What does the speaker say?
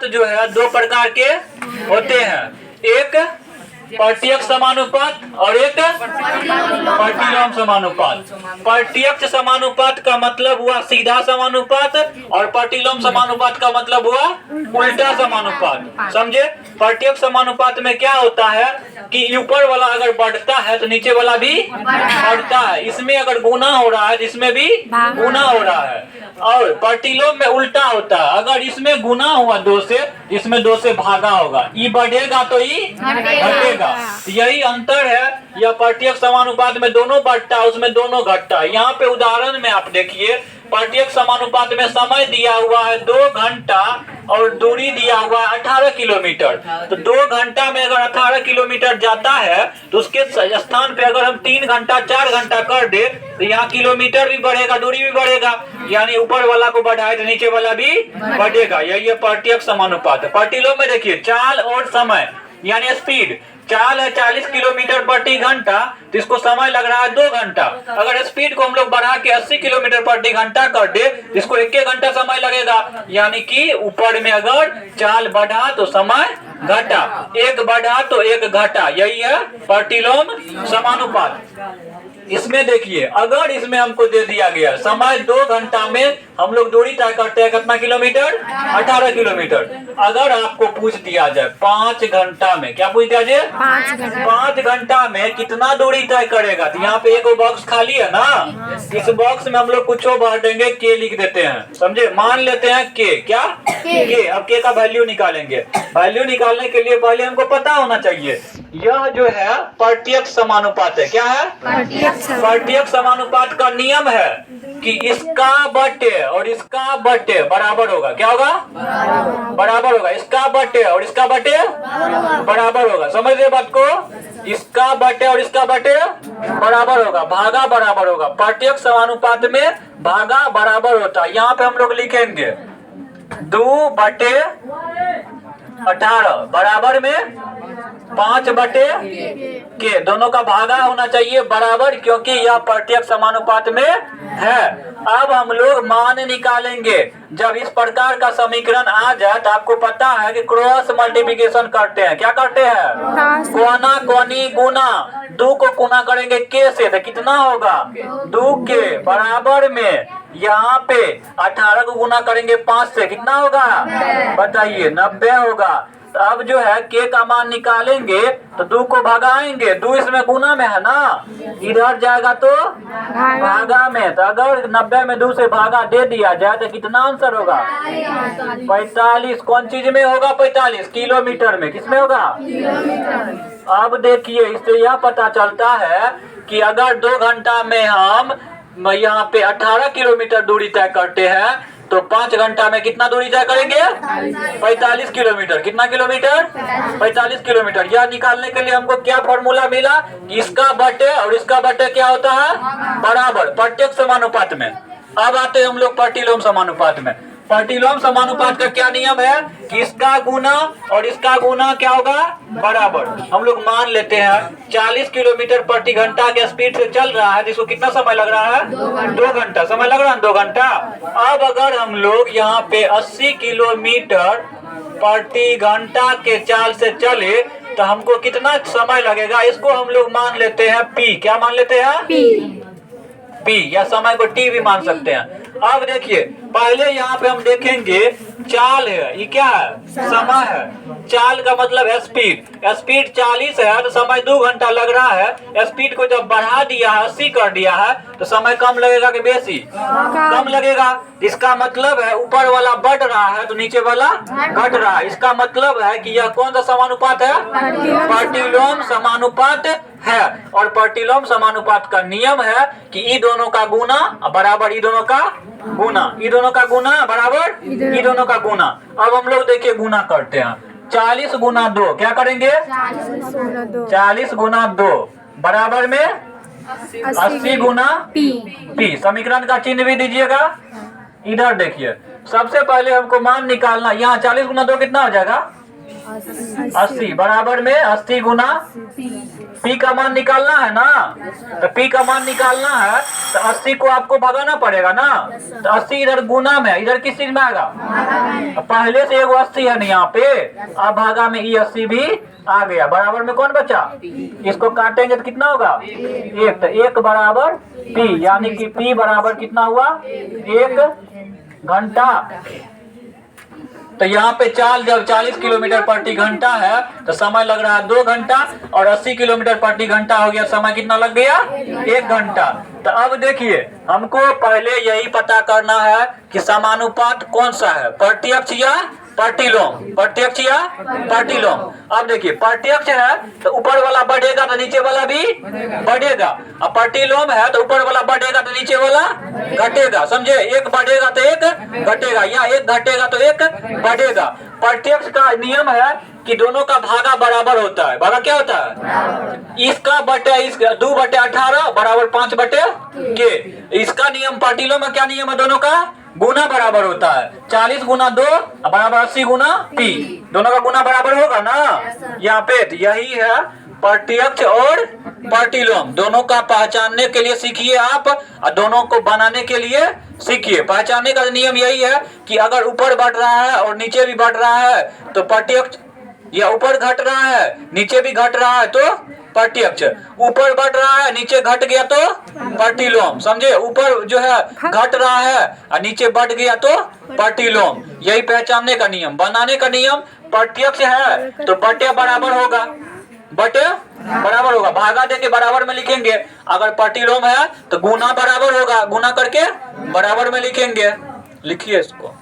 समानुपात जो है दो प्रकार के होते हैं, एक प्रत्यक्ष समानुपात और एक प्रतिलोम समानुपात। प्रत्यक्ष समानुपात का मतलब हुआ सीधा समानुपात और प्रतिलोम समानुपात का मतलब हुआ उल्टा समानुपात। समझे? प्रत्यक्ष समानुपात में क्या होता है कि ऊपर वाला अगर बढ़ता है तो नीचे वाला भी बढ़ता है, इसमें अगर गुना हो रहा है तो इसमें भी गुना हो रहा है। और प्रतिलोम में उल्टा होता है, अगर इसमें गुना हुआ 2 से, इसमें 2 से भागा होगा, ये बढ़ेगा तो ये घटेगा। यही अंतर है। यह प्रत्यक्ष समानुपात में दोनों बढ़ता है, उसमें दोनों घटता है। यहाँ पे उदाहरण में आप देखिए, प्रत्यक्ष समानुपात में समय दिया हुआ है 2 घंटा और दूरी दिया हुआ है 18 किलोमीटर। तो 2 घंटा में अगर 18 किलोमीटर जाता है तो उसके स्थान पे अगर हम 3 घंटा 4 घंटा कर दे तो यहाँ किलोमीटर भी बढ़ेगा, दूरी भी बढ़ेगा, यानी ऊपर वाला को बढ़ाए तो नीचे वाला भी बढ़ेगा। यही प्रत्यक्ष समानुपात है। प्रतिलोम में देखिए चाल और समय यानी स्पीड, चाल है 40 किलोमीटर प्रति घंटा तो इसको समय लग रहा है 2 घंटा। अगर स्पीड को हम लोग बढ़ा के 80 किलोमीटर प्रति घंटा कर दे तो इसको 1 घंटा समय लगेगा। यानी कि ऊपर में अगर चाल बढ़ा तो समय घटा, 1 बढ़ा तो 1 घटा। यही है प्रतिलोम समानुपात। इसमें देखिए, अगर इसमें हमको दे दिया गया समय 2 घंटा में हम लोग दूरी तय करते हैं कितना किलोमीटर? 18 किलोमीटर। अगर आपको पूछ दिया जाए 5 घंटा में, क्या पूछ दिया जाए? 5 घंटा में कितना दूरी तय करेगा, तो यहाँ पे एक बॉक्स खाली है ना, इस बॉक्स में हम लोग कुछ भर देंगे, के लिख देते हैं। समझे? मान लेते हैं के, क्या के। अब के का वैल्यू निकालेंगे। वैल्यू निकालने के लिए पहले हमको पता होना चाहिए यह जो है प्रत्यक्ष समानुपात है। क्या है? प्रत्यक्ष समानुपात का नियम है कि इसका बटे और इसका बटे बराबर होगा। क्या होगा? बराबर होगा। इसका बटे और इसका बटे बराबर होगा। समझ रहे बात को? इसका बटे और इसका बटे बराबर होगा, भागा बराबर होगा। प्रत्यक्ष समानुपात में भागा बराबर होता है। यहाँ पे हम लोग लिखेंगे 2 बटे 18 बराबर में 5 बटे के, दोनों का भागा होना चाहिए बराबर, क्योंकि यह प्रत्यक्ष समानुपात में है। अब हम लोग मान निकालेंगे। जब इस प्रकार का समीकरण आ जाए तो आपको पता है कि क्रॉस मल्टीप्लिकेशन करते हैं। क्या करते हैं? कोना कोनी गुना। 2 को गुना करेंगे के से तो कितना होगा? 2 के बराबर में यहाँ पे 18 को गुना करेंगे 5 से, कितना होगा? बताइए, 90 होगा। तो अब जो है के का मान निकालेंगे तो 2 को भगाएंगे, 2 इसमें गुना में है ना, इधर जाएगा तो भागा में। तो अगर 90 में 2 से भागा दे दिया जाए तो कितना आंसर होगा? 45। कौन चीज में होगा 45? किलोमीटर में। किसमें होगा? अब देखिए, इससे यह पता चलता है कि अगर 2 घंटा में हम यहाँ पे 18 किलोमीटर दूरी तय करते हैं तो 5 घंटा में कितना दूरी तय करेंगे? 45 किलोमीटर। कितना किलोमीटर? 45 किलोमीटर। यह निकालने के लिए हमको क्या फॉर्मूला मिला? इसका बटे और इसका बटे क्या होता है? बराबर, प्रत्यक्ष समानुपात में। अब आते हैं हम लोग प्रतिलोम समानुपात में। प्रतिलोम समानुपात का क्या नियम है कि इसका गुना और इसका गुना क्या होगा? बराबर। हम लोग मान लेते हैं 40 किलोमीटर प्रति घंटा के स्पीड से चल रहा है, जिसको कितना समय लग रहा है? 2 घंटा। समय लग रहा है 2 घंटा। अब अगर हम लोग यहाँ पे 80 किलोमीटर प्रति घंटा के चाल से चले तो हमको कितना समय लगेगा? इसको हम लोग मान लेते हैं पी। क्या मान लेते हैं? पी, या समय को टी भी मान सकते हैं। अब देखिए, पहले यहाँ पे हम देखेंगे चाल है, ये क्या है? समय है। चाल का मतलब है स्पीड। स्पीड 40 है तो समय 2 घंटा लग रहा है। स्पीड को जब बढ़ा दिया है, 80 कर दिया है, तो समय कम लगेगा कि बेसी? कम लगेगा। इसका मतलब है ऊपर वाला बढ़ रहा है तो नीचे वाला घट रहा है। इसका मतलब है कि यह कौन सा समानुपात है? प्रतिलोम समानुपात है। और प्रतिलोम समानुपात का नियम है कि ई दोनों का गुना बराबर ई दोनों का गुना, ई दोनों का गुना बराबर ई दोनों का गुना। अब हम लोग देखिए गुना करते हैं। 40 गुना 2 क्या करेंगे? 40 गुना 2 बराबर में 80 गुना पी। समीकरण का चिन्ह भी दीजिएगा। इधर देखिए, सबसे पहले हमको मान निकालना। यहाँ 40 गुना 2 कितना हो जाएगा? 80 बराबर में 80 गुना P का मान निकालना है ना। तो P का मान निकालना है तो 80 को आपको भगाना पड़ेगा ना। तो 80 इधर गुना में, इधर किस चीज में आएगा? पहले से एगो 80 है ना यहाँ पे, अब भागा में ई 80 भी आ गया। बराबर में कौन बचा? इसको काटेंगे तो कितना होगा? 1। तो 1 बराबर P, यानी कि P बराबर कितना हुआ? 1 घंटा। तो यहाँ पे चाल जब 40 किलोमीटर प्रति घंटा है तो समय लग रहा है 2 घंटा, और 80 किलोमीटर प्रति घंटा हो गया, समय कितना लग गया? 1 घंटा। तो अब देखिए, हमको पहले यही पता करना है कि समानुपात कौन सा है, प्रत्यक्ष या प्रतिलोम, प्रत्यक्ष या प्रतिलोम। अब देखिए, प्रत्यक्ष है तो ऊपर वाला बढ़ेगा तो नीचे वाला भी बढ़ेगा, और प्रतिलोम है तो ऊपर वाला बढ़ेगा तो नीचे वाला घटेगा। समझे? एक बढ़ेगा तो एक घटेगा, या एक घटेगा तो एक बढ़ेगा। प्रत्यक्ष का नियम है कि दोनों का भागा बराबर होता है। भागा क्या होता है? इसका बटे इसका 2/18 बराबर 5/K। इसका नियम प्रतिलोम में क्या नियम है? दोनों का गुना बराबर होता है। 40 गुना 2 बराबर 80 गुना P, दोनों का गुना बराबर होगा ना यहाँ पे। तो यही है प्रत्यक्ष और प्रतिलोम। दोनों का पहचानने के लिए सीखिए आप, और दोनों को बनाने के लिए सीखिए। पहचानने का नियम यही है कि अगर ऊपर बढ़ रहा है और नीचे भी बढ़ रहा है तो प्रत्यक्ष, या ऊपर घट रहा है नीचे भी घट रहा है तो प्रत्यक्ष, ऊपर बढ़ रहा है नीचे घट गया तो प्रतिलोम। समझे? ऊपर जो है घट रहा है और नीचे बढ़ गया तो प्रतिलोम। यही पहचानने का नियम। बनाने का नियम, प्रत्यक्ष है तो बटे बराबर होगा, बटे बराबर होगा, भागा देके बराबर में लिखेंगे। अगर प्रतिलोम है तो गुना बराबर होगा, गुना करके बराबर में लिखेंगे। लिखिए इसको।